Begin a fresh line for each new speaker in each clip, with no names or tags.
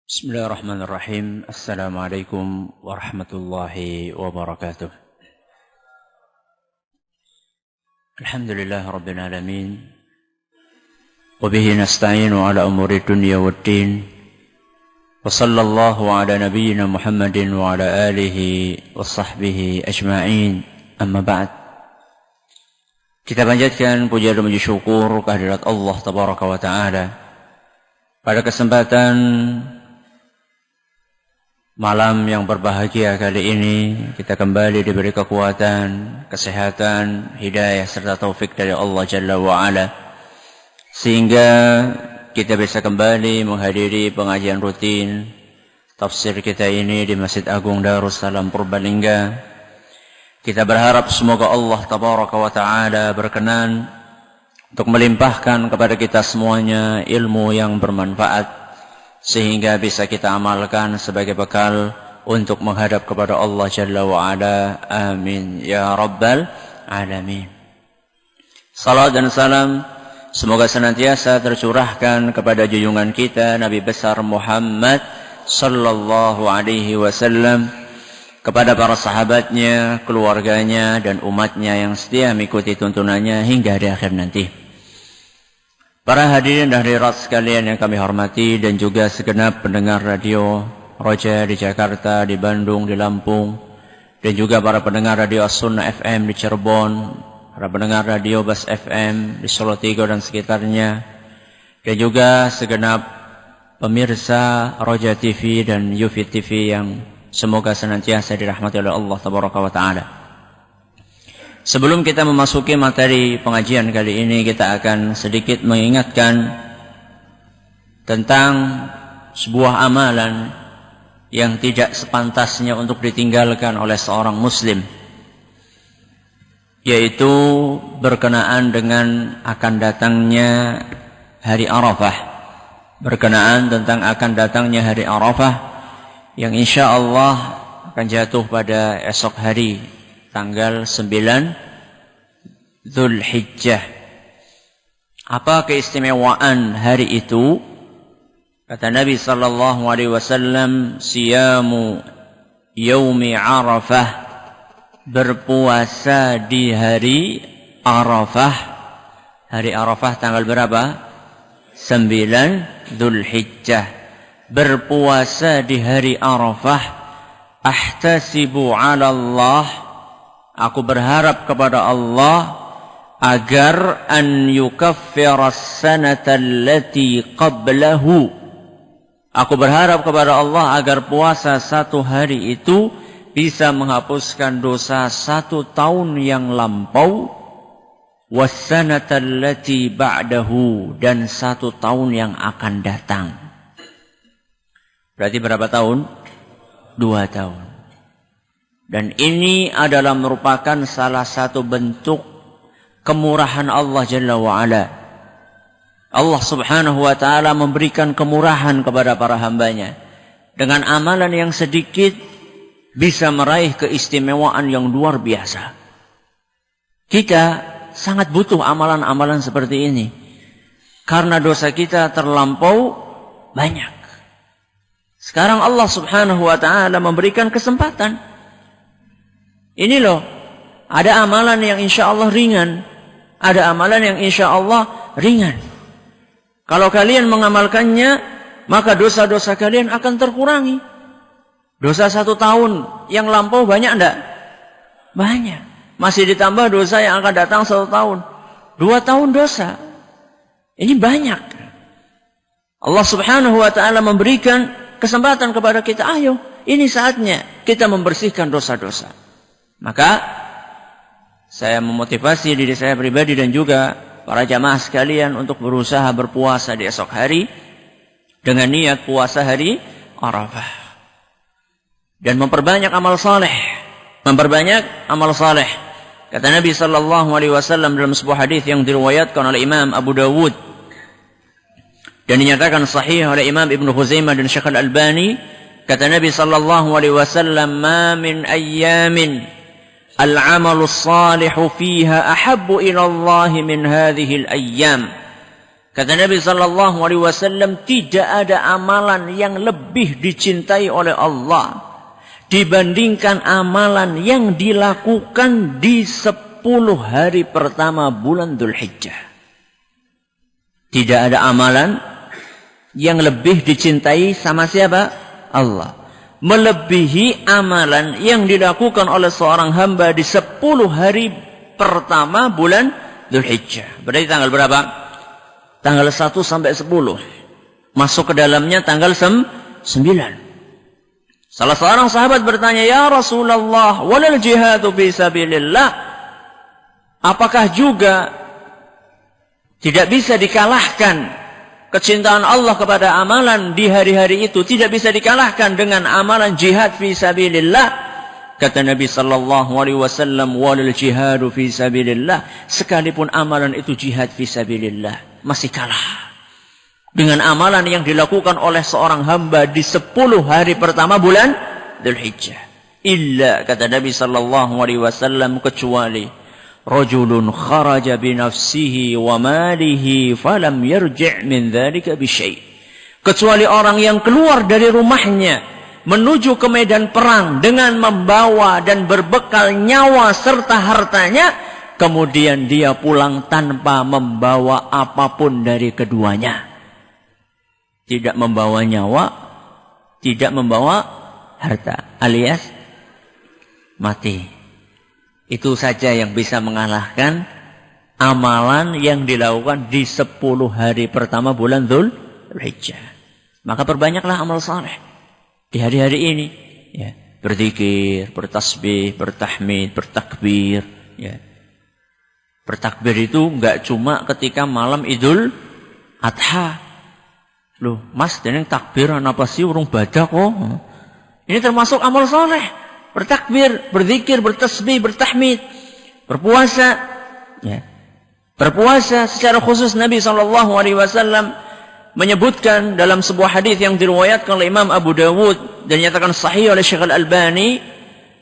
Bismillahirrahmanirrahim. Assalamualaikum warahmatullahi wabarakatuh. Alhamdulillah Rabbil Alamin. Wabihi nasta'inu ala umuri dunya waddin. Wa sallallahu ala nabiyyina Muhammadin wa ala alihi wa sahbihi ajma'in. Amma ba'd. Kita panjatkan puja dan puji syukur kehadirat Allah Tabaraka wa Ta'ala. Pada kesempatan malam yang berbahagia kali ini, kita kembali diberi kekuatan, kesehatan, hidayah serta taufik dari Allah Jalla wa'ala, sehingga kita bisa kembali menghadiri pengajian rutin tafsir kita ini di Masjid Agung Darussalam Purbalingga. Kita berharap semoga Allah Tabaraka wa Ta'ala berkenan untuk melimpahkan kepada kita semuanya ilmu yang bermanfaat, sehingga bisa kita amalkan sebagai bekal untuk menghadap kepada Allah Jalla wa'ala. Amin ya Rabbal Alamin. Salat dan salam semoga senantiasa tercurahkan kepada junjungan kita Nabi besar Muhammad sallallahu alaihi wasallam, kepada para sahabatnya, keluarganya dan umatnya yang setia mengikuti tuntunannya hingga di akhir nanti. Para hadirin dan hadirat sekalian yang kami hormati, dan juga segenap pendengar radio Roja di Jakarta, di Bandung, di Lampung, dan juga para pendengar radio As-Sunnah FM di Cirebon, para pendengar radio Bas FM di Solo Tigo dan sekitarnya, dan juga segenap pemirsa Roja TV dan Yufid TV yang semoga senantiasa dirahmati oleh Allah Tabaraka wa Ta'ala. Sebelum kita memasuki materi pengajian kali ini, kita akan sedikit mengingatkan tentang sebuah amalan yang tidak sepantasnya untuk ditinggalkan oleh seorang muslim, yaitu berkenaan dengan akan datangnya hari Arafah. Berkenaan tentang akan datangnya hari Arafah yang insya Allah akan jatuh pada esok hari, tanggal 9 Dzulhijjah. Apa keistimewaan hari itu? Kata Nabi sallallahu alaihi wasallam, siyamu yaumi Arafah, berpuasa di hari Arafah. Hari Arafah tanggal berapa? 9 Dzulhijjah. Berpuasa di hari Arafah, ahtasibu 'ala Allah, aku berharap kepada Allah agar an yukaffiras sanata allati qablahu, aku berharap kepada Allah agar puasa satu hari itu bisa menghapuskan dosa satu tahun yang lampau, was sanata allati ba'dahu, dan satu tahun yang akan datang. Berarti berapa tahun? 2 tahun. Dan ini adalah merupakan salah satu bentuk kemurahan Allah Jalla wa'ala. Allah subhanahu wa ta'ala memberikan kemurahan kepada para hambanya. Dengan amalan yang sedikit bisa meraih keistimewaan yang luar biasa. Kita sangat butuh amalan-amalan seperti ini, karena dosa kita terlampau banyak. Sekarang Allah subhanahu wa ta'ala memberikan kesempatan. Ini loh, ada amalan yang insya Allah ringan. Ada amalan yang insya Allah ringan. Kalau kalian mengamalkannya, maka dosa-dosa kalian akan terkurangi. Dosa 1 tahun yang lampau banyak enggak? Banyak. Masih ditambah dosa yang akan datang 1 tahun. 2 tahun dosa. Ini banyak. Allah subhanahu wa ta'ala memberikan kesempatan kepada kita. Ayo, ini saatnya kita membersihkan dosa-dosa. Maka saya memotivasi diri saya pribadi dan juga para jamaah sekalian untuk berusaha berpuasa di esok hari dengan niat puasa hari Arafah, dan memperbanyak amal saleh. Memperbanyak amal saleh. Kata Nabi sallallahu alaihi wasallam dalam sebuah hadis yang diriwayatkan oleh Imam Abu Dawud dan dinyatakan sahih oleh Imam Ibnu Khuzaimah dan Syekh Al-Albani, kata Nabi sallallahu alaihi wasallam, "Ma min ayyamin al-'amalu as-salihu fiha ahabbu ila Allah min hadhihi al-ayyam." Kata Nabi sallallahu alaihi wasallam, tidak ada amalan yang lebih dicintai oleh Allah dibandingkan amalan yang dilakukan di 10 hari pertama bulan Dzulhijjah. Tidak ada amalan yang lebih dicintai sama siapa? Allah. Melebihi amalan yang dilakukan oleh seorang hamba di 10 hari pertama bulan Dzulhijjah. Berarti tanggal berapa? Tanggal 1 sampai 10. Masuk ke dalamnya tanggal 9. Salah seorang sahabat bertanya, "Ya Rasulullah, walal jihadu fi sabilillah?" Apakah juga tidak bisa dikalahkan kecintaan Allah kepada amalan di hari-hari itu, tidak bisa dikalahkan dengan amalan jihad fi sabilillah? Kata Nabi sallallahu alaihi wasallam, "Walal jihadu fi sabilillah." Sekalipun amalan itu jihad fi sabilillah, masih kalah dengan amalan yang dilakukan oleh seorang hamba di 10 hari pertama bulan Dzulhijjah. Illa, kata Nabi sallallahu alaihi wasallam, kecuali rajulun kharaja bi nafsihi wa malihi falam yarji' min dzalika bi syai'. Kecuali orang yang keluar dari rumahnya menuju ke medan perang dengan membawa dan berbekal nyawa serta hartanya, kemudian dia pulang tanpa membawa apapun dari keduanya. Tidak membawa nyawa, tidak membawa harta, alias mati. Itu saja yang bisa mengalahkan amalan yang dilakukan di 10 hari pertama bulan Dzulhijjah. Maka perbanyaklah amal saleh di hari-hari ini. Ya, berzikir, bertasbih, bertahmid, bertakbir. Ya. Bertakbir itu enggak cuma ketika malam Idul Adha. Loh, Mas, jeneng takbir apa sih urung badak kok? Ini termasuk amal saleh. Bertakbir, berzikir, bertasbih, bertahmid, berpuasa. Ya. Berpuasa secara khusus Nabi SAW menyebutkan dalam sebuah hadis yang diriwayatkan oleh Imam Abu Dawud dan dinyatakan sahih oleh Syekh Al-Albani,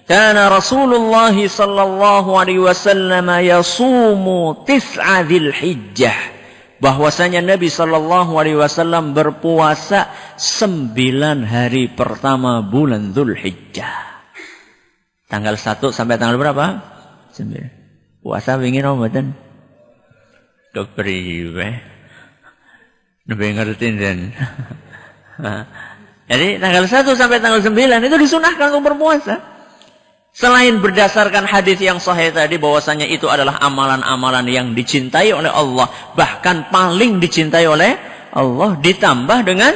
"Kana Rasulullah sallallahu alaihi wasallam yasumu 9 Dzulhijjah." Bahwasanya Nabi sallallahu alaihi wasallam berpuasa 9 hari pertama bulan Dzulhijjah. Tanggal 1 sampai tanggal berapa? 9. Puasa wingi Ramadan. Kepriwe? Nabi ngerti dan. Jadi tanggal 1 sampai tanggal 9 itu disunahkan untuk berpuasa. Selain berdasarkan hadis yang sahih tadi bahwasanya itu adalah amalan-amalan yang dicintai oleh Allah, bahkan paling dicintai oleh Allah, ditambah dengan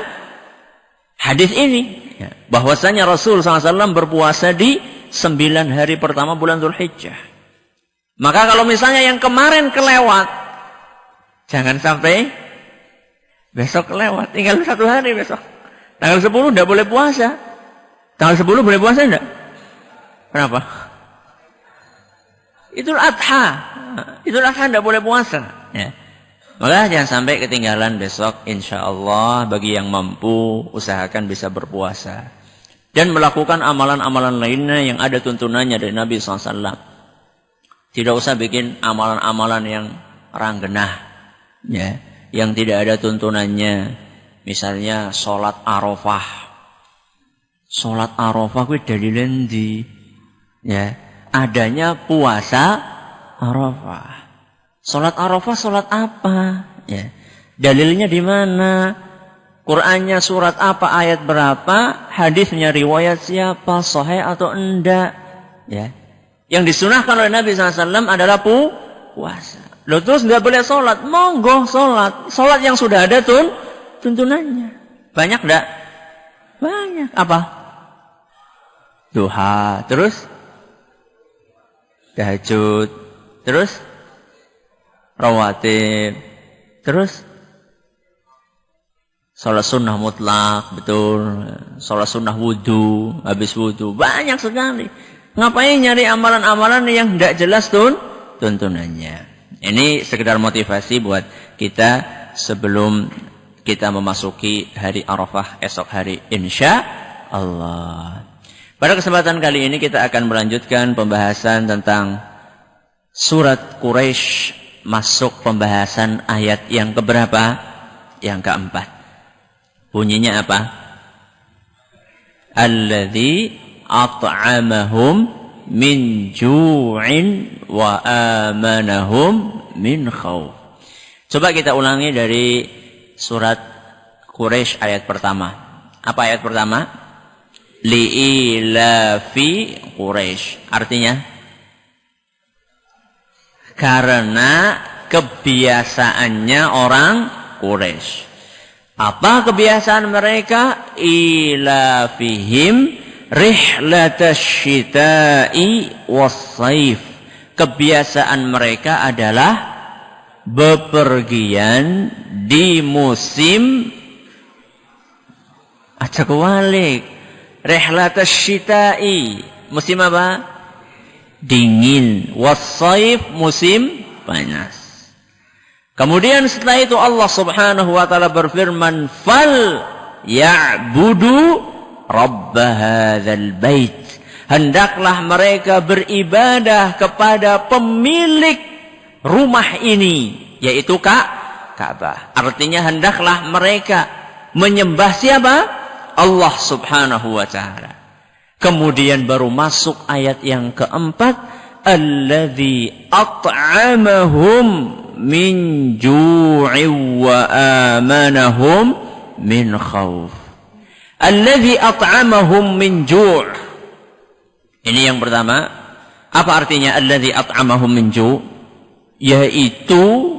hadis ini bahwasanya Rasul SAW berpuasa di 9 hari pertama bulan Dzulhijjah. Maka kalau misalnya yang kemarin kelewat, jangan sampai besok kelewat, tinggal 1 hari besok. Tanggal 10 tidak boleh puasa. Tanggal 10 boleh puasa tidak? Kenapa? Idul Adha. Idul Adha tidak boleh puasa. Ya. Maka jangan sampai ketinggalan besok. Insya Allah bagi yang mampu usahakan bisa berpuasa. Dan melakukan amalan-amalan lainnya yang ada tuntunannya dari Nabi SAW. Tidak usah bikin amalan-amalan yang ranggenah. Ya. Yang tidak ada tuntunannya. Misalnya sholat Arafah. Sholat Arafah itu dalilnya di... Ya, adanya puasa Arafah. Salat Arafah salat apa? Ya. Dalilnya di mana? Qur'annya surat apa, ayat berapa? Hadisnya riwayat siapa? Sahih atau enggak? Ya. Yang disunahkan oleh Nabi SAW adalah puasa. Loh, terus enggak boleh salat? Monggo salat. Salat yang sudah ada tuntunannya. Banyak enggak? Banyak. Apa? Duha, terus tahajud, terus rawatib, terus sholat sunnah mutlak, betul, sholat sunnah wudu, habis wudu, banyak sekali. Ngapain nyari amalan-amalan yang tidak jelas tuntunannya? Ini sekedar motivasi buat kita sebelum kita memasuki hari Arafah esok hari, insya Allah. Pada kesempatan kali ini kita akan melanjutkan pembahasan tentang surat Quraisy, masuk pembahasan ayat yang keberapa? yang keempat. Bunyinya apa? Alladzi at'amahum min ju'in wa amanahum min khauf. Coba kita ulangi dari surat Quraisy ayat pertama. Apa ayat pertama? Li'ilafi Quraisy. Artinya? Karena kebiasaannya orang Quraisy. Apa kebiasaan mereka? Ilafihim rihlatash syita'i was-saif. Kebiasaan mereka adalah bepergian di musim acak walik. Rihlatash syita'i, musim apa? Dingin. Was-saif, musim panas. Kemudian setelah itu Allah Subhanahu wa taala berfirman, "Fal ya'budu rabb hadzal bait." Hendaklah mereka beribadah kepada pemilik rumah ini, yaitu Ka'bah. Artinya hendaklah mereka menyembah siapa? Allah Subhanahu wa taala. Kemudian baru masuk ayat yang keempat, alladzi at'amahum min ju'in wa amanahum min khauf. Alladzi at'amahum min ju'. Ini yang pertama. Apa artinya alladzi at'amahum min ju'? Yaitu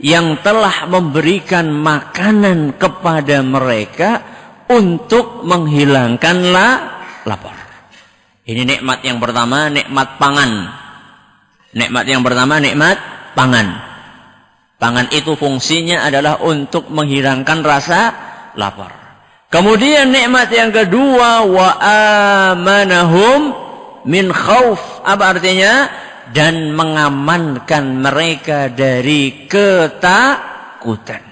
yang telah memberikan makanan kepada mereka untuk menghilangkan lapar. Ini nikmat yang pertama, nikmat pangan. Nikmat yang pertama, nikmat pangan. Pangan itu fungsinya adalah untuk menghilangkan rasa lapar. Kemudian nikmat yang kedua, wa amanahum min khauf. Apa artinya? Dan mengamankan mereka dari ketakutan.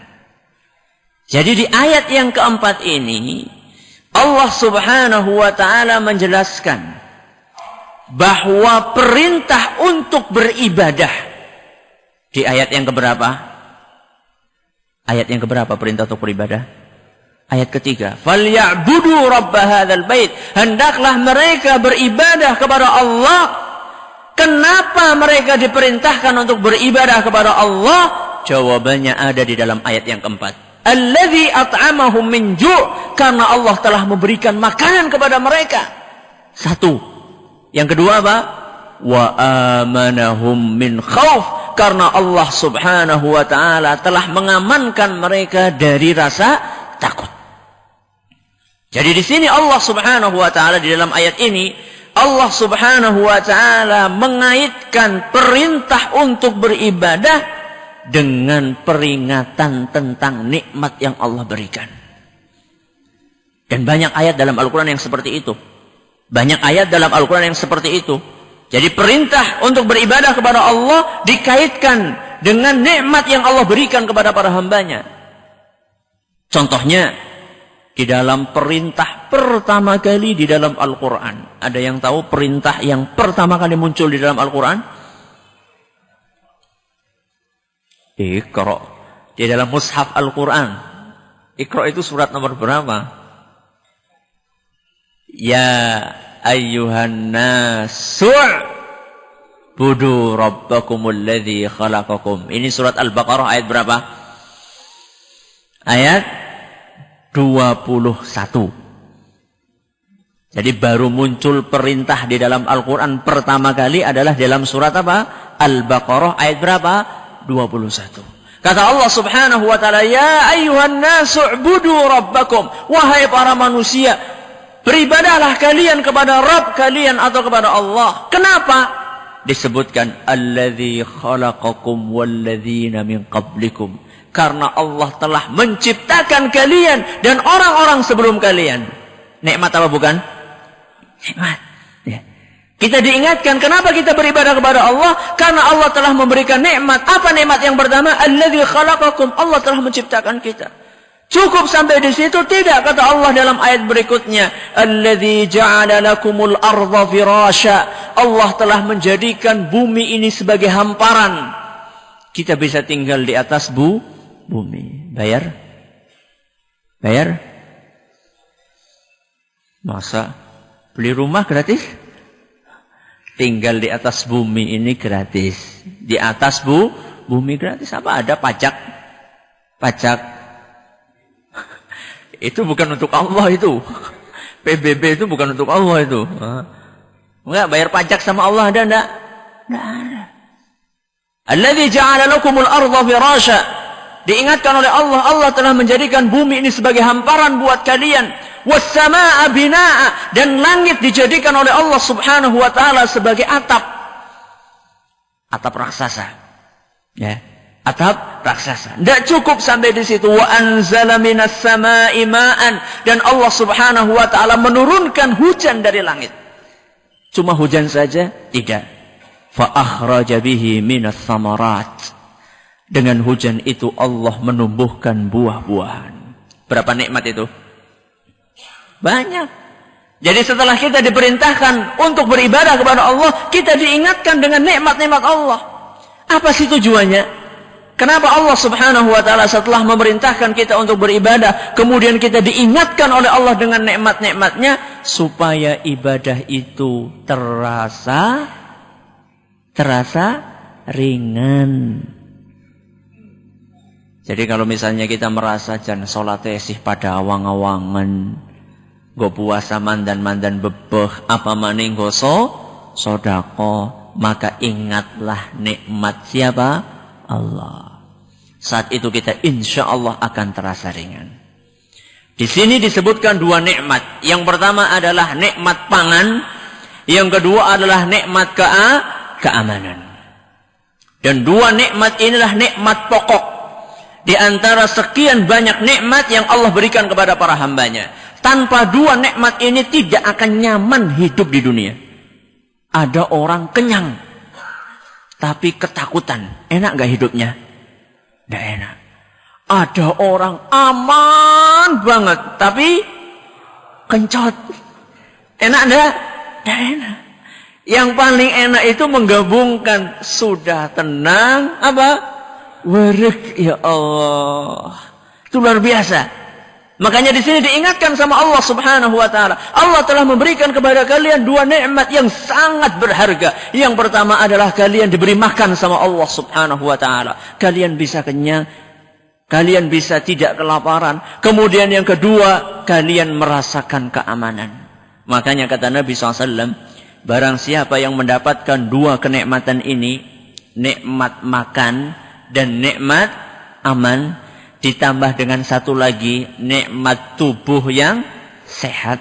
Jadi di ayat yang keempat ini, Allah Subhanahu wa taala menjelaskan bahwa perintah untuk beribadah. Di ayat yang keberapa? Ayat yang keberapa perintah untuk beribadah? Ayat ketiga. Falyabudu rabb hadzal bait. Hendaklah mereka beribadah kepada Allah. Kenapa mereka diperintahkan untuk beribadah kepada Allah? Jawabannya ada di dalam ayat yang keempat. Alladzi at'amahum min ju'. Karena Allah telah memberikan makanan kepada mereka. Satu. Yang kedua apa? Wa amanahum min khauf. Karena Allah Subhanahu wa taala telah mengamankan mereka dari rasa takut. Jadi di sini Allah Subhanahu wa taala di dalam ayat ini, Allah Subhanahu wa taala mengaitkan perintah untuk beribadah dengan peringatan tentang nikmat yang Allah berikan. Dan banyak ayat dalam Al-Qur'an yang seperti itu. Banyak ayat dalam Al-Qur'an yang seperti itu. Jadi perintah untuk beribadah kepada Allah dikaitkan dengan nikmat yang Allah berikan kepada para hambanya. Contohnya, di dalam perintah pertama kali di dalam Al-Quran. Ada yang tahu perintah yang pertama kali muncul di dalam Al-Quran? Iqra. Di dalam mushaf Al-Quran. Iqra itu surat nomor berapa? Ya ayyuhan nasu' budu rabbakumul ladzi khalaqakum. Ini surat Al-Baqarah ayat berapa? Ayat 21. Jadi baru muncul perintah di dalam Al-Quran pertama kali adalah dalam surat apa? Al-Baqarah ayat berapa? 21. Kata Allah Subhanahu wa taala, ya ayyuhan nasu' budu rabbakum. Wahai para manusia, beribadahlah kalian kepada Rabb kalian atau kepada Allah. Kenapa? Disebutkan alladzi khalaqakum walladzina min qablikum. Karena Allah telah menciptakan kalian dan orang-orang sebelum kalian. Nikmat apa bukan? Nikmat. Ya. Kita diingatkan kenapa kita beribadah kepada Allah? Karena Allah telah memberikan nikmat. Apa nikmat yang pertama? Alladzi khalaqakum. Allah telah menciptakan kita. Cukup sampai di situ? Tidak, kata Allah dalam ayat berikutnya. Alladzi ja'ala lakumul arda firasya. Allah telah menjadikan bumi ini sebagai hamparan. Kita bisa tinggal di atas bumi. Bayar? Bayar? Masa beli rumah gratis? Tinggal di atas bumi ini gratis. Di atas bumi gratis. Apa ada pajak? Pajak. Itu bukan untuk Allah itu. PBB itu bukan untuk Allah itu. Enggak, bayar pajak sama Allah ada enggak? Enggak ada. Alladzi ja'ala lakumul arda firasya. Diingatkan oleh Allah, Allah telah menjadikan bumi ini sebagai hamparan buat kalian. Was-samaa'a binaa'a, dan langit dijadikan oleh Allah Subhanahu wa taala sebagai atap. Atap raksasa. Ya. Atap raksasa. Tidak cukup sampai di situ. Wa anzala minas samaa'i ma'an, dan Allah Subhanahu wa taala menurunkan hujan dari langit. Cuma hujan saja? Tidak. Fa akhraja bihi minas samarat. Dengan hujan itu Allah menumbuhkan buah-buahan. Berapa nikmat itu? Banyak. Jadi setelah kita diperintahkan untuk beribadah kepada Allah, kita diingatkan dengan nikmat-nikmat Allah. Apa sih tujuannya? Kenapa Allah Subhanahu wa taala setelah memerintahkan kita untuk beribadah, kemudian kita diingatkan oleh Allah dengan nikmat-nikmatnya, supaya ibadah itu terasa ringan. Jadi kalau misalnya kita merasa jan salatnya sih pada awang-awangan, go puasa mandan-mandan bebeh, apa maning go sodako, maka ingatlah nikmat siapa? Allah. Saat itu kita insya Allah akan terasa ringan. Di sini disebutkan dua nikmat. Yang pertama adalah nikmat pangan, yang kedua adalah nikmat keamanan. Dan dua nikmat inilah nikmat pokok di antara sekian banyak nikmat yang Allah berikan kepada para hambanya. Tanpa dua nikmat ini tidak akan nyaman hidup di dunia. Ada orang kenyang, tapi ketakutan. Enak gak hidupnya? Tidak enak. Ada orang aman banget, tapi kencot. Enak enggak? Tidak enak. Yang paling enak itu menggabungkan sudah tenang, apa? Werek, ya Allah. Itu luar biasa. Makanya di sini diingatkan sama Allah Subhanahu wa taala. Allah telah memberikan kepada kalian dua nikmat yang sangat berharga. Yang pertama adalah kalian diberi makan sama Allah Subhanahu wa taala. Kalian bisa kenyang, kalian bisa tidak kelaparan. Kemudian yang kedua, kalian merasakan keamanan. Makanya kata Nabi SAW, barang siapa yang mendapatkan dua kenikmatan ini, nikmat makan dan nikmat aman, ditambah dengan satu lagi nikmat tubuh yang sehat,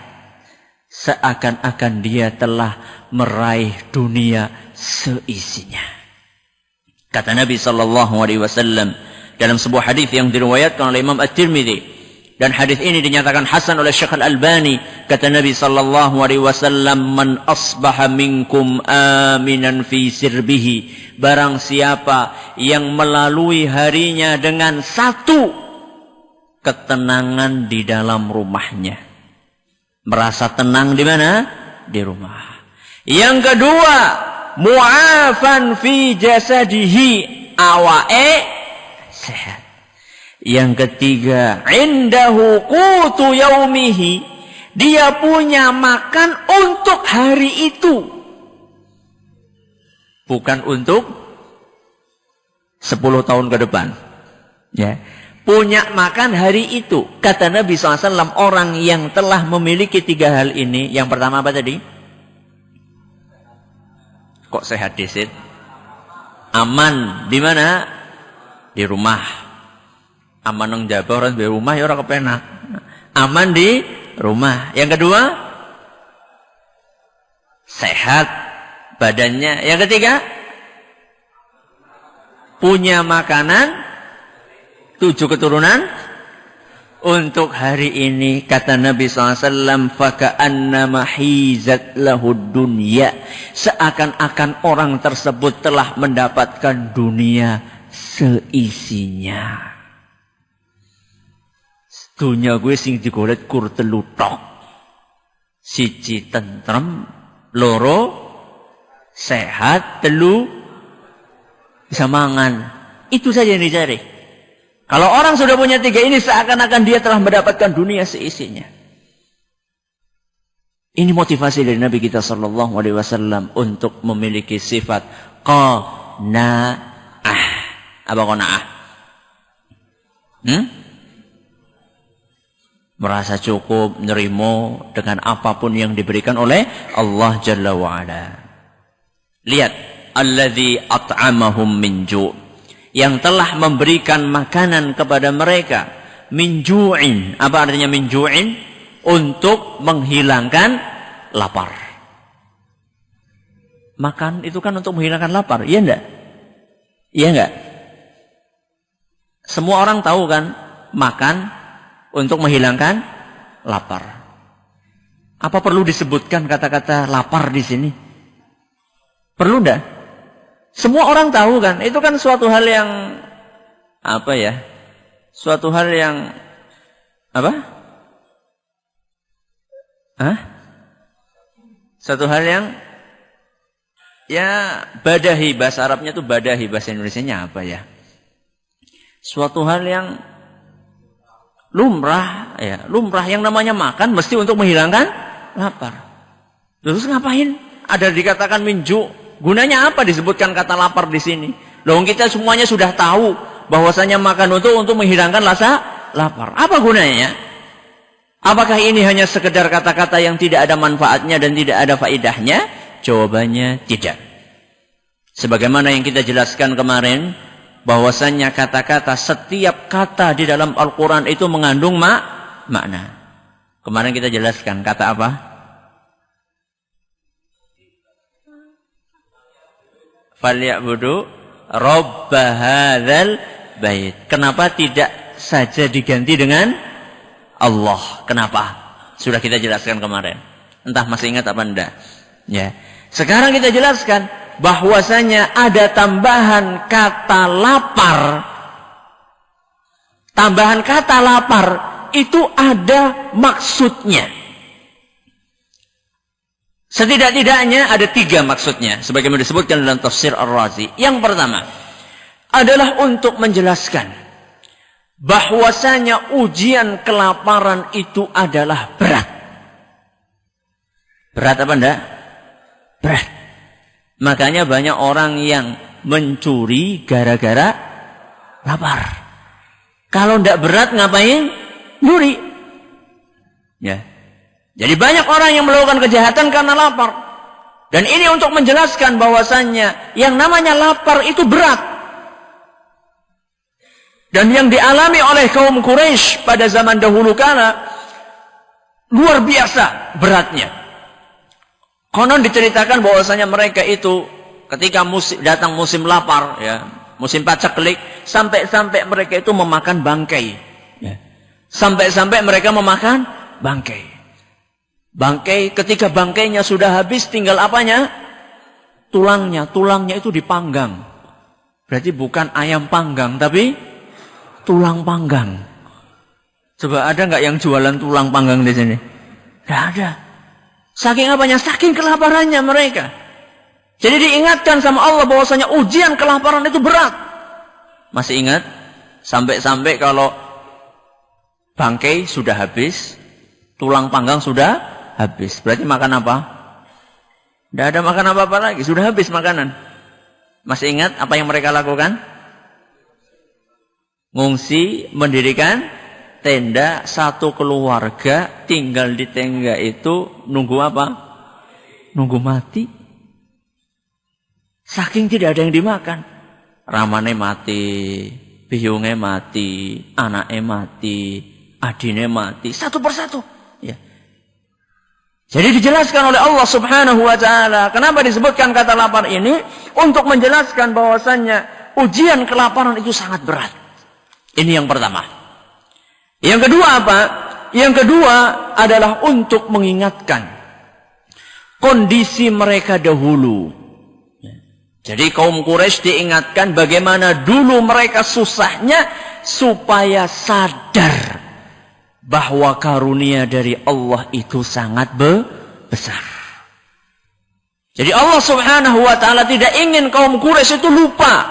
seakan-akan dia telah meraih dunia seisinya. Kata Nabi SAW dalam sebuah hadis yang diriwayatkan oleh Imam At-Tirmidzi, dan hadis ini dinyatakan hasan oleh Syekh Al-Albani. Kata Nabi SAW, man asbaha minkum aminan fi sirbihi, barang siapa yang melalui harinya dengan satu ketenangan di dalam rumahnya. Merasa tenang di mana? Di rumah. Yang kedua, mu'afan fi jasadihi, awa'e sehat. Yang ketiga, indahu qutu yaumihi, dia punya makan untuk hari itu. Bukan untuk 10 tahun ke depan. Ya. Punya makan hari itu. Kata Nabi SAW, orang yang telah memiliki tiga hal ini. Yang pertama apa tadi? Kok sehat disit? Aman. Di mana? Di rumah. Aman nang jaga orang di rumah ya orang kepenak. Aman di rumah. Yang kedua, sehat badannya. Yang ketiga, punya makanan 7 keturunan untuk hari ini. Kata Nabi SAW, faka'annama hizat lahud dunya, seakan-akan orang tersebut telah mendapatkan dunia seisinya. Dunia gue sing digolet kur telu tok. Siji tentrem, loro sehat, telu bisa mangan. Itu saja yang dicari. Kalau orang sudah punya 3 ini, seakan-akan dia telah mendapatkan dunia seisinya. Ini motivasi dari Nabi kita sallallahu alaihi wasallam untuk memiliki sifat qanaah. Apa qanaah? Merasa cukup, nerimo dengan apapun yang diberikan oleh Allah Jalla wa'ala. Lihat, alladzi at'amahum min ju', yang telah memberikan makanan kepada mereka min ju'in. Apa artinya min ju'in? Untuk menghilangkan lapar. Makan itu kan untuk menghilangkan lapar, iya enggak? Iya enggak? Semua orang tahu kan, makan untuk menghilangkan lapar. Apa perlu disebutkan kata-kata lapar di sini? Perlu enggak? Semua orang tahu kan, itu kan suatu hal yang apa ya? Suatu hal yang apa? Satu hal yang ya badahi, bahasa Arabnya itu badahi, bahasa Indonesianya apa ya? Suatu hal yang lumrah, ya, lumrah yang namanya makan mesti untuk menghilangkan lapar. Terus ngapain? Ada dikatakan minju, gunanya apa disebutkan kata lapar di sini? Loh, kita semuanya sudah tahu bahwasanya makan untuk menghilangkan rasa lapar. Apa gunanya? Apakah ini hanya sekedar kata-kata yang tidak ada manfaatnya dan tidak ada faedahnya? Jawabannya tidak. Sebagaimana yang kita jelaskan kemarin, bahwasanya kata-kata, setiap kata di dalam Al-Quran itu mengandung makna. Kemarin kita jelaskan kata apa? Falya'budu Rabba hadzal bait. Kenapa tidak saja diganti dengan Allah? Kenapa? Sudah kita jelaskan kemarin. Entah masih ingat apa enggak? Ya. Sekarang kita jelaskan bahwasanya ada tambahan kata lapar. Tambahan kata lapar itu ada maksudnya. Setidak-tidaknya ada 3 maksudnya, sebagaimana disebutkan dalam tafsir Ar-Razi. Yang pertama adalah untuk menjelaskan bahwasanya ujian kelaparan itu adalah berat. Berat apa enggak? Berat. Makanya banyak orang yang mencuri gara-gara lapar. Kalau enggak berat ngapain? Nyuri. Ya. Jadi banyak orang yang melakukan kejahatan karena lapar. Dan ini untuk menjelaskan bahwasannya yang namanya lapar itu berat. Dan yang dialami oleh kaum Quraisy pada zaman dahulu kala luar biasa beratnya. Konon diceritakan bahwasanya mereka itu ketika datang musim lapar, ya, musim paceklik, sampai-sampai mereka itu memakan bangkai. Ya. Sampai-sampai mereka memakan bangkai. Bangkai, ketika bangkainya sudah habis, tinggal apanya? Tulangnya. Tulangnya itu dipanggang. Berarti bukan ayam panggang, tapi tulang panggang. Coba ada nggak yang jualan tulang panggang di sini? Nggak ada. Saking apanya? Saking kelaparannya mereka. Jadi diingatkan sama Allah bahwasanya ujian kelaparan itu berat. Masih ingat? Sampai-sampai kalau bangkai sudah habis, tulang panggang sudah habis. Berarti makan apa? Nggak ada makan apa-apa lagi. Sudah habis makanan. Masih ingat apa yang mereka lakukan? Ngungsi, mendirikan tenda, satu keluarga tinggal di tenda itu nunggu apa? Nunggu mati. Saking tidak ada yang dimakan. Ramane mati, biyunge mati, anake mati, adine mati, satu persatu. Ya. Jadi dijelaskan oleh Allah Subhanahu wa taala, kenapa disebutkan kata lapar ini? Untuk menjelaskan bahwasannya ujian kelaparan itu sangat berat. Ini yang pertama. Yang kedua apa? Yang kedua adalah untuk mengingatkan kondisi mereka dahulu. Jadi kaum Quraisy diingatkan bagaimana dulu mereka susahnya supaya sadar bahwa karunia dari Allah itu sangat besar. Jadi Allah Subhanahu wa taala tidak ingin kaum Quraisy itu lupa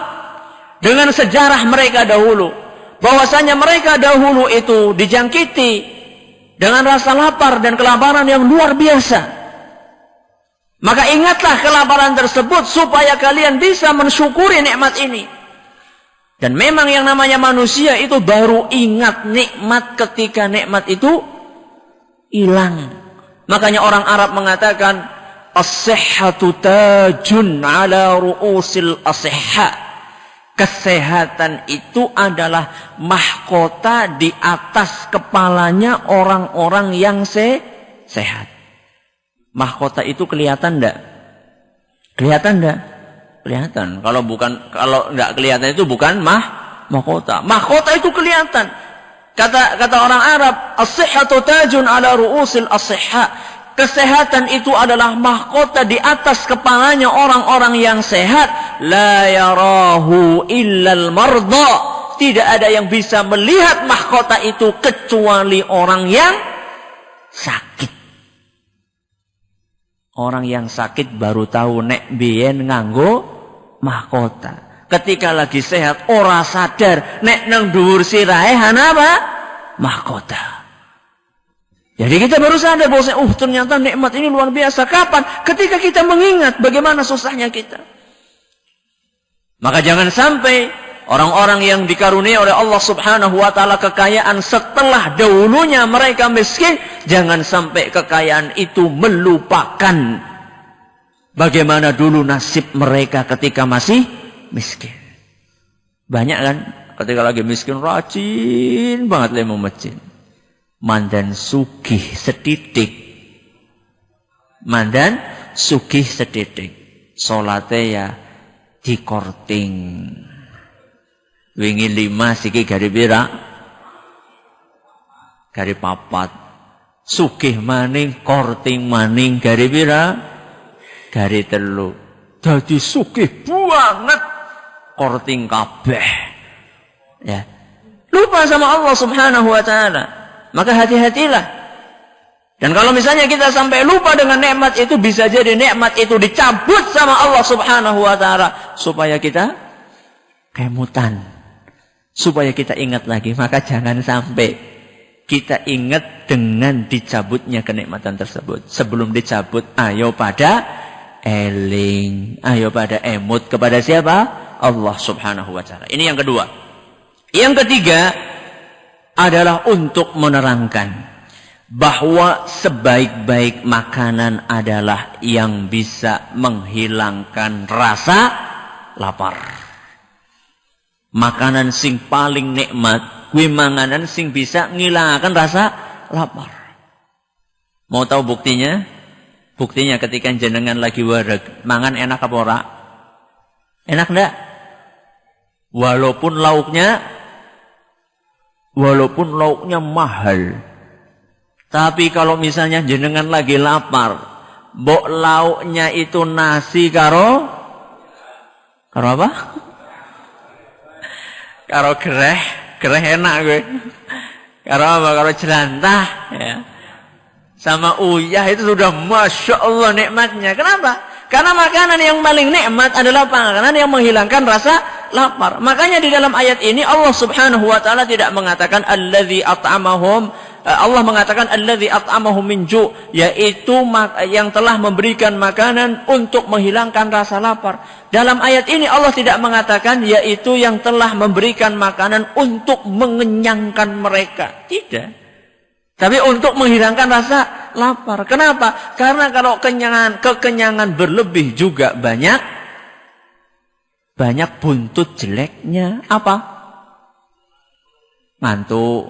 dengan sejarah mereka dahulu. bahwasanya mereka dahulu itu dijangkiti dengan rasa lapar dan kelaparan yang luar biasa. Maka ingatlah kelaparan tersebut supaya kalian bisa mensyukuri nikmat ini. Dan memang yang namanya manusia itu baru ingat nikmat ketika nikmat itu hilang. Makanya orang Arab mengatakan as-sihhatu tajun ala ru'usil asihha. Kesehatan itu adalah mahkota di atas kepalanya orang-orang yang sehat. Mahkota itu kelihatan enggak? Kelihatan enggak? Kelihatan. Kalau enggak kelihatan itu bukan mahkota. Mahkota itu kelihatan. Kata orang Arab, as-sihhatu tajun ala ru'usil as-sihha. Kesehatan itu adalah mahkota di atas kepalanya orang-orang yang sehat. La yarahu illal marda. Tidak ada yang bisa melihat mahkota itu kecuali orang yang sakit. Orang yang sakit baru tahu nek biyen nganggo mahkota. Ketika lagi sehat ora sadar nek nang dhuwur sirahe ana apa? Mahkota. Jadi kita baru sadar bahwa ternyata nikmat ini luar biasa. Kapan? Ketika kita mengingat bagaimana susahnya kita. Maka jangan sampai orang-orang yang dikaruniai oleh Allah Subhanahu wa taala kekayaan setelah dahulunya mereka miskin, jangan sampai kekayaan itu melupakan bagaimana dulu nasib mereka ketika masih miskin. Banyak kan ketika lagi miskin rajin banget le mau masjid. Mandan sugih setitik. Mandan sugih setitik. Salate ya dikorting. Wingi 5 siki gari pira? Gari 4. Sugih maning korting maning gari pira? Gari 3. Dadi sugih banget korting kabeh. Ya. Lupa sama Allah Subhanahu wa taala. Maka hati-hatilah. Dan kalau misalnya kita sampai lupa dengan nikmat itu, bisa jadi nikmat itu dicabut sama Allah Subhanahu wa taala supaya kita kemutan. Supaya kita ingat lagi. Maka jangan sampai kita ingat dengan dicabutnya kenikmatan tersebut. Sebelum dicabut, ayo pada eling. Ayo pada emut kepada siapa? Allah Subhanahu wa ta'ala. Ini yang kedua. Yang ketiga adalah untuk menerangkan bahwa sebaik-baik makanan adalah yang bisa menghilangkan rasa lapar. Makanan sing paling nikmat kuwi manganan sing bisa ngilangkan rasa lapar. Mau tahu buktinya? Buktinya ketika jenengan lagi wareg, mangan enak apa ora? Enak enggak? Walaupun lauknya mahal. Tapi kalau misalnya jenengan lagi lapar, mbok lauknya itu nasi karo apa? Karo gereh enak gue. Karo apa? Karo jelantah, ya. Sama uyah itu sudah masya Allah nikmatnya. Kenapa? Karena makanan yang paling nikmat adalah makanan yang menghilangkan rasa lapar. Makanya di dalam ayat ini Allah Subhanahu wa taala tidak mengatakan allazi at'amahum, Allah mengatakan allazi at'amahum min ju', yaitu yang telah memberikan makanan untuk menghilangkan rasa lapar. Dalam ayat ini Allah tidak mengatakan yaitu yang telah memberikan makanan untuk mengenyangkan mereka. Tidak. Tapi untuk menghilangkan rasa lapar. Kenapa? Karena kalau kekenyangan berlebih juga banyak buntut jeleknya. Apa? Ngantuk.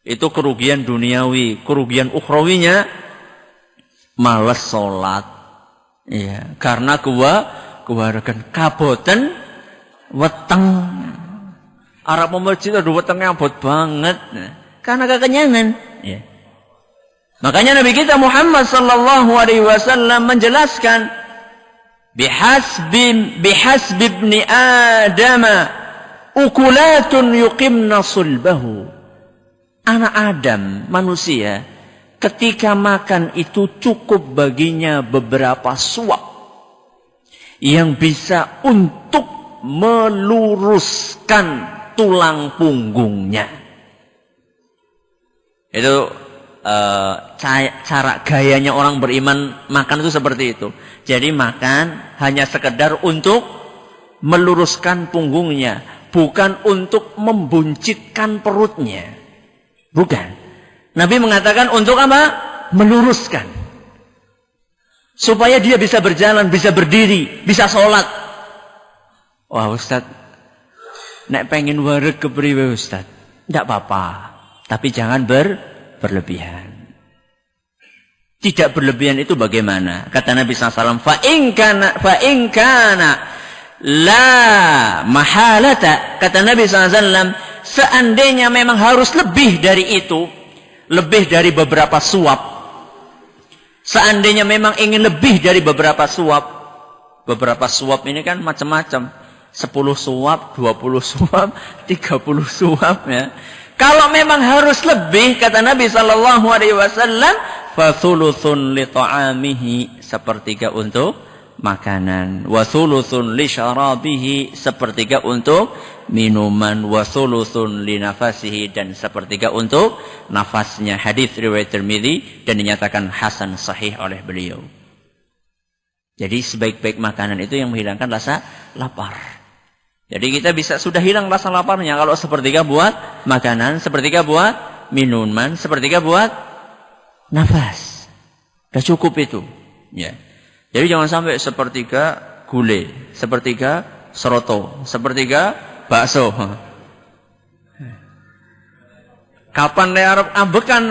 Itu kerugian duniawi. Kerugian ukhrawinya malas sholat. Iya, karena keluarkan kaboten weteng. Arab masjid ada wetengnya abot banget. Karena kekenyangan. Ya. Makanya Nabi kita Muhammad sallallahu alaihi wasallam menjelaskan bihasbi ibni Adam ukulatun yuqimna sulbahu. Anak Adam, manusia, ketika makan itu cukup baginya beberapa suap yang bisa untuk meluruskan tulang punggungnya. Itu cara gayanya orang beriman makan itu seperti itu. Jadi makan hanya sekedar untuk meluruskan punggungnya, bukan untuk membuncitkan perutnya. Bukan. Nabi mengatakan untuk apa? Meluruskan. Supaya dia bisa berjalan, bisa berdiri, bisa sholat. Wah Ustaz, nek pengen wareg kepriwe Ustaz? Tidak apa-apa. Tapi jangan berlebihan. Tidak berlebihan itu bagaimana? Kata Nabi SAW, fa in kana la mahalata. Kata Nabi SAW, seandainya memang harus lebih dari itu, lebih dari beberapa suap. Seandainya memang ingin lebih dari beberapa suap. Beberapa suap ini kan macam-macam. 10 suap, 20 suap, 30 suap ya. Kalau memang harus lebih, kata Nabi SAW, fathuluthun li ta'amihi, sepertiga untuk makanan, wa thuluthun li syarabihi, sepertiga untuk minuman, wa thuluthun li nafasihi, dan sepertiga untuk nafasnya. Hadis riwayat Tirmidzi dan dinyatakan hasan sahih oleh beliau. Jadi sebaik-baik makanan itu yang menghilangkan rasa lapar. Jadi kita sudah hilang rasa laparnya kalau sepertiga buat makanan, sepertiga buat minuman, sepertiga buat nafas. Sudah cukup itu. Ya. Jadi jangan sampai sepertiga gulai, sepertiga seroto, sepertiga bakso. Kapan Arab ambekan?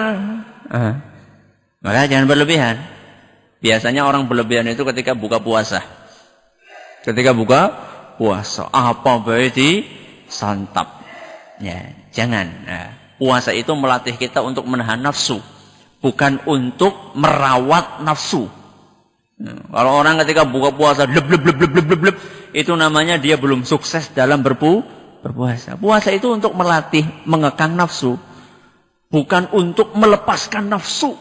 Maka jangan berlebihan. Biasanya orang berlebihan itu ketika buka puasa. Ketika buka puasa, apa baik disantap. Ya, jangan. Nah, puasa itu melatih kita untuk menahan nafsu, bukan untuk merawat nafsu. Nah, kalau orang ketika buka puasa bleb, itu namanya dia belum sukses dalam berpuasa. Puasa itu untuk melatih mengekang nafsu, bukan untuk melepaskan nafsu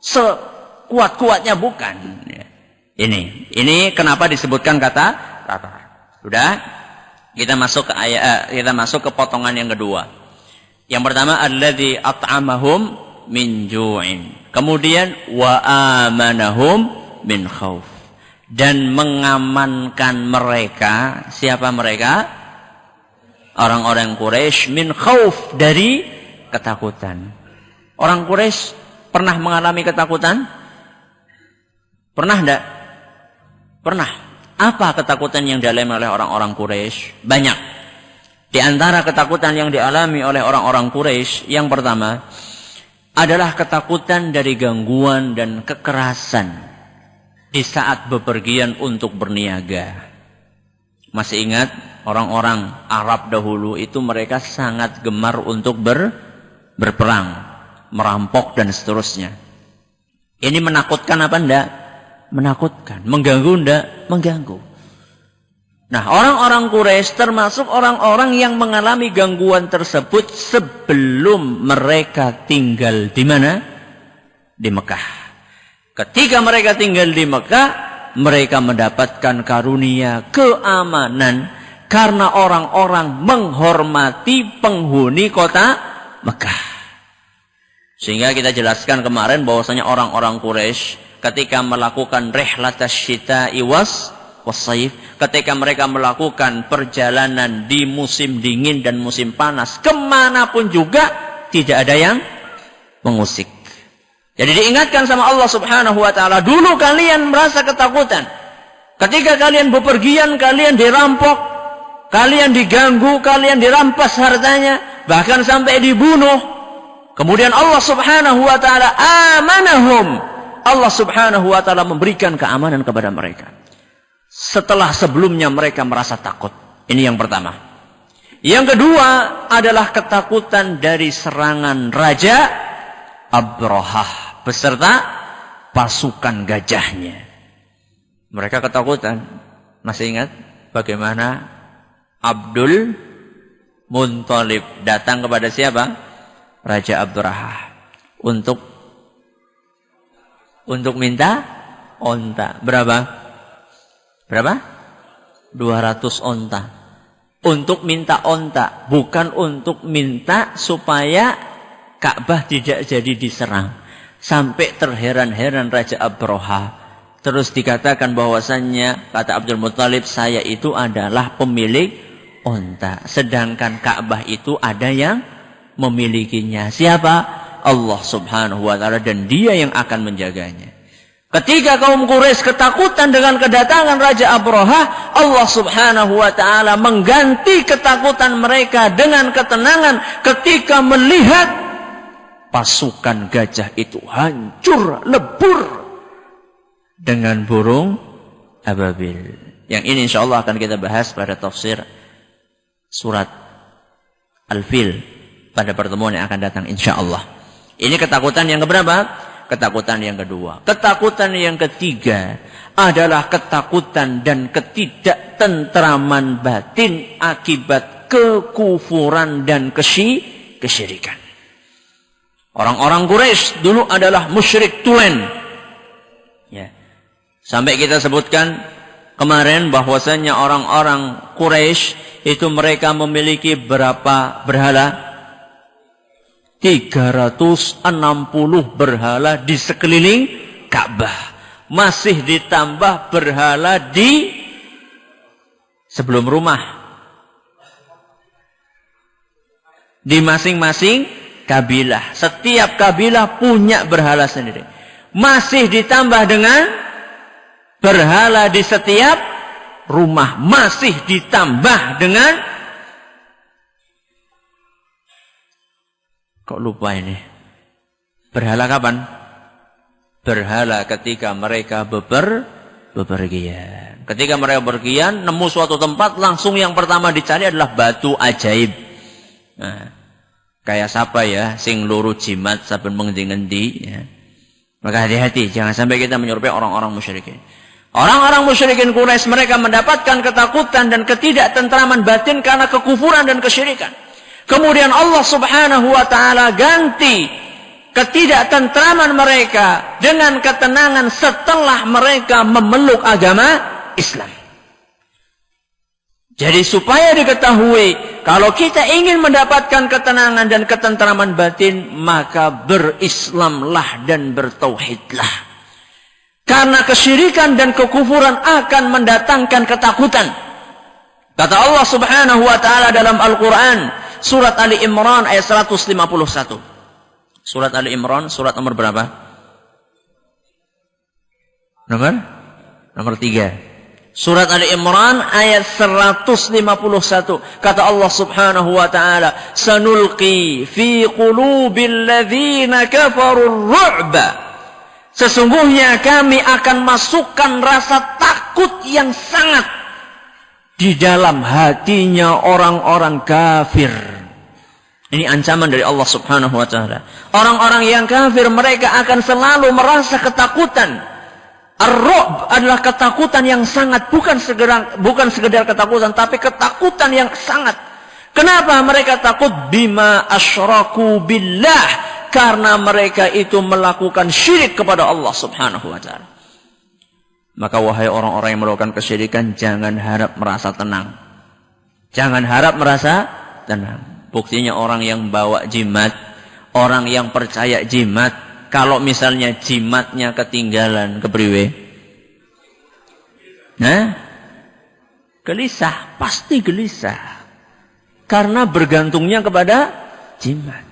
sekuat-kuatnya, bukan. Ya. Ini kenapa disebutkan kata lapar. Sudah, kita masuk ke potongan yang kedua. Yang pertama, alladzi at'amahum min ju'in. Kemudian wa amanahum min khauf. Dan mengamankan mereka, siapa mereka? Orang-orang Quraisy min khauf, dari ketakutan. Orang Quraisy pernah mengalami ketakutan? Pernah enggak? Pernah. Apa ketakutan yang dialami oleh orang-orang Quraisy? Banyak. Di antara ketakutan yang dialami oleh orang-orang Quraisy, yang pertama adalah ketakutan dari gangguan dan kekerasan di saat bepergian untuk berniaga. Masih ingat orang-orang Arab dahulu itu mereka sangat gemar untuk berperang, merampok dan seterusnya. Ini menakutkan apa enggak? Menakutkan. Mengganggu enggak? Mengganggu. Nah, orang-orang Quraisy termasuk orang-orang yang mengalami gangguan tersebut sebelum mereka tinggal di mana? Di Mekah. Ketika mereka tinggal di Mekah, mereka mendapatkan karunia keamanan karena orang-orang menghormati penghuni kota Mekah. Sehingga kita jelaskan kemarin bahwasanya orang-orang Quraisy ketika melakukan rihlatas syita'i was-sayf, ketika mereka melakukan perjalanan di musim dingin dan musim panas, kemanapun juga tidak ada yang mengusik. Jadi diingatkan sama Allah Subhanahu wa ta'ala, dulu kalian merasa ketakutan. Ketika kalian bepergian, kalian dirampok, kalian diganggu, kalian dirampas hartanya, bahkan sampai dibunuh. Kemudian Allah Subhanahu wa ta'ala amanahum. Allah Subhanahu wa ta'ala memberikan keamanan kepada mereka. Setelah sebelumnya mereka merasa takut. Ini yang pertama. Yang kedua adalah ketakutan dari serangan Raja Abrahah beserta pasukan gajahnya. Mereka ketakutan. Masih ingat bagaimana Abdul Muthalib datang kepada siapa? Raja Abrahah untuk minta onta. Berapa? 200 onta. untuk minta onta, bukan untuk minta supaya Ka'bah tidak jadi diserang. Sampai terheran-heran Raja Abraha. Terus dikatakan bahwasannya, kata Abdul Muttalib, saya itu adalah pemilik onta. Sedangkan Ka'bah itu ada yang memilikinya. Siapa? Allah subhanahu wa ta'ala, dan dia yang akan menjaganya. Ketika kaum Quraisy ketakutan dengan kedatangan Raja Abraha, Allah subhanahu wa ta'ala mengganti ketakutan mereka dengan ketenangan ketika melihat pasukan gajah itu hancur lebur dengan burung ababil. Yang ini insyaallah akan kita bahas pada tafsir surat Al-Fil pada pertemuan yang akan datang insyaallah. Ini ketakutan yang keberapa? Ketakutan yang kedua. Ketakutan yang ketiga adalah ketakutan dan ketidaktentraman batin akibat kekufuran dan kesyirikan. Orang-orang Quraisy dulu adalah musyrik tulen. Ya. Sampai kita sebutkan kemarin bahwasannya orang-orang Quraisy itu mereka memiliki berapa berhala? 360 berhala di sekeliling Ka'bah. Masih ditambah berhala di sebelum rumah. Di masing-masing kabilah. Setiap kabilah punya berhala sendiri. Masih ditambah dengan berhala di setiap rumah. Masih ditambah dengan, kok lupa ini? Berhala kapan? Berhala ketika mereka bepergian. Ketika mereka bepergian, nemu suatu tempat, langsung yang pertama dicari adalah batu ajaib. Nah, kayak siapa ya? Sing luru jimat saben mengendi-endi. Ya. Maka hati-hati, jangan sampai kita menyerupai orang-orang musyrikin. Orang-orang musyrikin Quraisy mereka mendapatkan ketakutan dan ketidaktentraman batin karena kekufuran dan kesyirikan. Kemudian Allah subhanahu wa ta'ala ganti ketidaktentraman mereka dengan ketenangan setelah mereka memeluk agama Islam. Jadi supaya diketahui, kalau kita ingin mendapatkan ketenangan dan ketentraman batin, maka berislamlah dan bertauhidlah. Karena kesyirikan dan kekufuran akan mendatangkan ketakutan. Kata Allah subhanahu wa ta'ala dalam Al-Quran, Surat Ali Imran ayat 151. Surat Ali Imran, surat nomor berapa? Nomor 3. Surat Ali Imran ayat 151. Kata Allah subhanahu wa ta'ala, Sanulqi fi qulubil ladzina kafarur ru'ba. Sesungguhnya kami akan masukkan rasa takut yang sangat di dalam hatinya orang-orang kafir. Ini ancaman dari Allah subhanahu wa ta'ala. Orang-orang yang kafir mereka akan selalu merasa ketakutan. Ar-ru'b adalah ketakutan yang sangat, bukan sekedar ketakutan, tapi ketakutan yang sangat. Kenapa mereka takut? Bima asyraku billah. Karena mereka itu melakukan syirik kepada Allah subhanahu wa ta'ala. Maka wahai orang-orang yang melakukan kesyirikan, jangan harap merasa tenang. Jangan harap merasa tenang. Buktinya orang yang bawa jimat, orang yang percaya jimat, kalau misalnya jimatnya ketinggalan, kepriwe? Nah, gelisah, pasti gelisah. Karena bergantungnya kepada jimat.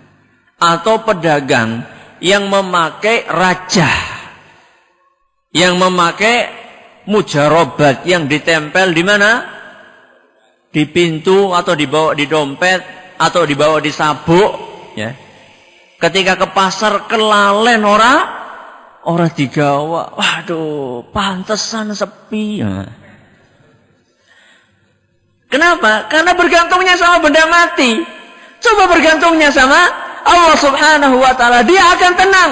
Atau pedagang yang memakai rajah, yang memakai mujarobat yang ditempel di mana? Di pintu atau dibawa di dompet atau dibawa di sabuk, ya. Ketika ke pasar kelalen ora digawa. Waduh, pantesan sepi. Ya. Kenapa? Karena bergantungnya sama benda mati. Coba bergantungnya sama Allah subhanahu wa ta'ala, dia akan tenang.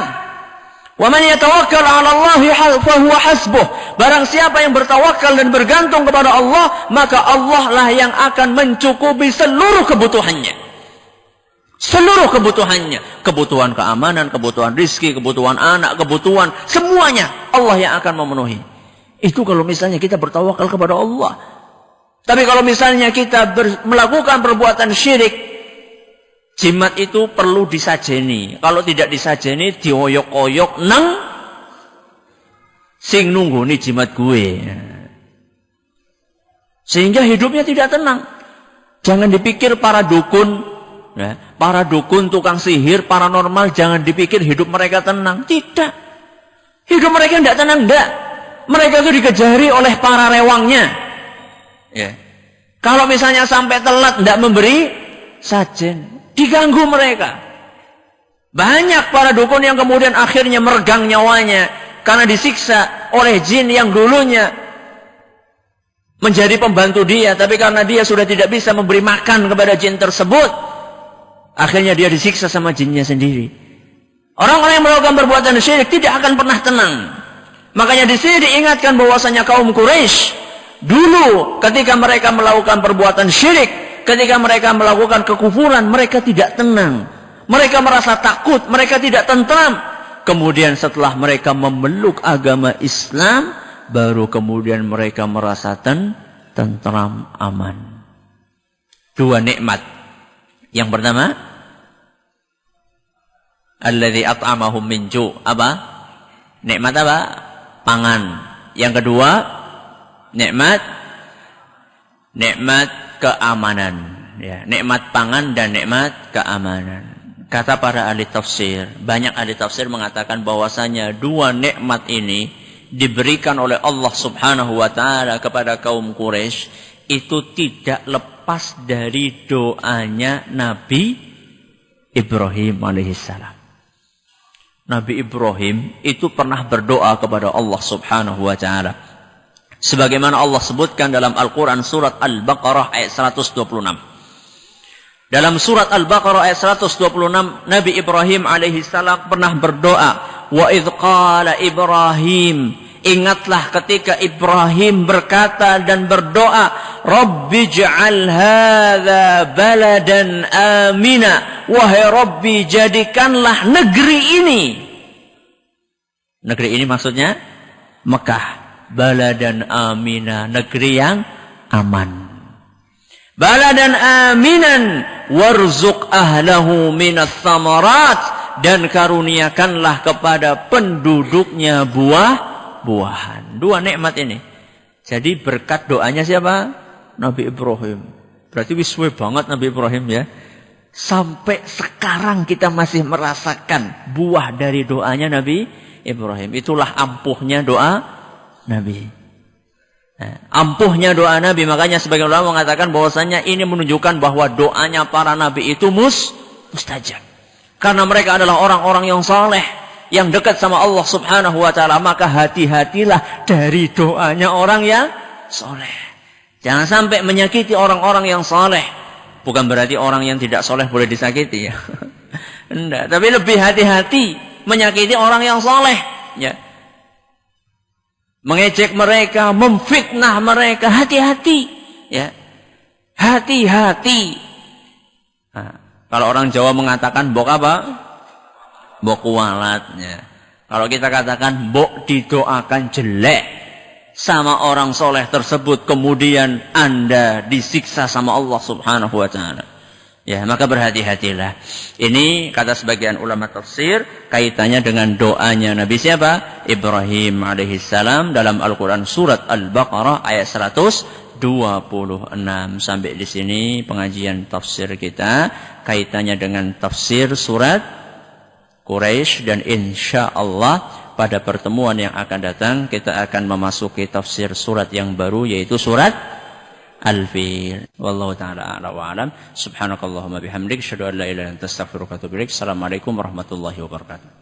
Wa man yatawakkal 'ala Allah fa huwa hasbuh. Barang siapa yang bertawakal dan bergantung kepada Allah, maka Allah lah yang akan mencukupi seluruh kebutuhannya. Seluruh kebutuhannya, kebutuhan keamanan, kebutuhan rizki, kebutuhan anak, kebutuhan semuanya Allah yang akan memenuhi. Itu kalau misalnya kita bertawakal kepada Allah. Tapi kalau misalnya kita melakukan perbuatan syirik, jimat itu perlu disajeni. Kalau tidak disajeni, dioyok-oyok nang sing nungguni jimat gue. Sehingga hidupnya tidak tenang. Jangan dipikir para dukun, ya, para dukun, tukang sihir, paranormal, jangan dipikir hidup mereka tenang. Tidak. Hidup mereka tidak tenang, tidak. Mereka itu dikejari oleh para rewangnya. Ya. Kalau misalnya sampai telat tidak memberi sajen, diganggu mereka. Banyak para dukun yang kemudian akhirnya meregang nyawanya karena disiksa oleh jin yang dulunya menjadi pembantu dia, tapi karena dia sudah tidak bisa memberi makan kepada jin tersebut, akhirnya dia disiksa sama jinnya sendiri. Orang-orang yang melakukan perbuatan syirik tidak akan pernah tenang. Makanya di sini diingatkan bahwasanya kaum Quraisy dulu ketika mereka melakukan perbuatan syirik, ketika mereka melakukan kekufuran, mereka tidak tenang. Mereka merasa takut, mereka tidak tentram. Kemudian setelah mereka memeluk agama Islam, baru kemudian mereka merasa tentram, aman. Dua nikmat. Yang pertama, alladzi at'amahum min ju'. Apa? Nikmat apa? Pangan. Yang kedua, nikmat keamanan. Ya, nikmat pangan dan nikmat keamanan. Kata para ahli tafsir, banyak ahli tafsir mengatakan bahwasanya dua nikmat ini diberikan oleh Allah Subhanahu wa taala kepada kaum Quraisy itu tidak lepas dari doanya Nabi Ibrahim alaihissalam. Nabi Ibrahim itu pernah berdoa kepada Allah Subhanahu wa taala. Sebagaimana Allah sebutkan dalam Al-Qur'an surat Al-Baqarah ayat 126. Dalam surat Al-Baqarah ayat 126, Nabi Ibrahim alaihissalam pernah berdoa, wa idh qala Ibrahim, ingatlah ketika Ibrahim berkata dan berdoa, Rabbi ij'al hadza baladan amina, wahai Rabbi jadikanlah negeri ini. Negeri ini maksudnya Mekah, baladan amina, negeri yang aman. Baladan aminan warzuq ahlahu minas thamarat, dan karuniakanlah kepada penduduknya buah-buahan. Dua nikmat ini. Jadi berkat doanya siapa? Nabi Ibrahim. Berarti wiswe banget Nabi Ibrahim ya. Sampai sekarang kita masih merasakan buah dari doanya Nabi Ibrahim. Itulah ampuhnya doa Nabi. Ampuhnya doa Nabi. Makanya sebagian ulama mengatakan bahwasanya ini menunjukkan bahwa doanya para Nabi itu mustajab. Karena mereka adalah orang-orang yang saleh, yang dekat sama Allah Subhanahu wa taala. Maka hati-hatilah dari doanya orang yang saleh. Jangan sampai menyakiti orang-orang yang saleh. Bukan berarti orang yang tidak saleh boleh disakiti ya. Enggak, tapi lebih hati-hati menyakiti orang yang saleh ya. Mengejek mereka, memfitnah mereka, hati-hati ya. Hati-hati. Nah, kalau orang Jawa mengatakan bok apa? Bok kualat ya. Kalau kita katakan bok didoakan jelek sama orang soleh tersebut, kemudian Anda disiksa sama Allah Subhanahu wa taala. Ya, maka berhati-hatilah. Ini kata sebagian ulama tafsir kaitannya dengan doanya Nabi siapa? Ibrahim alaihissalam dalam Al-Qur'an surat Al-Baqarah ayat 126. Sampai di sini pengajian tafsir kita kaitannya dengan tafsir surat Quraisy, dan insyaallah pada pertemuan yang akan datang kita akan memasuki tafsir surat yang baru, yaitu surat Al-Fil. Wallahu ta'ala a'la wa alam. Subhanakallahumma bihamdik, asyhadu an la ilaha illa anta, astaghfiruka wa atubu ilaik. Assalamualaikum warahmatullahi wabarakatuh.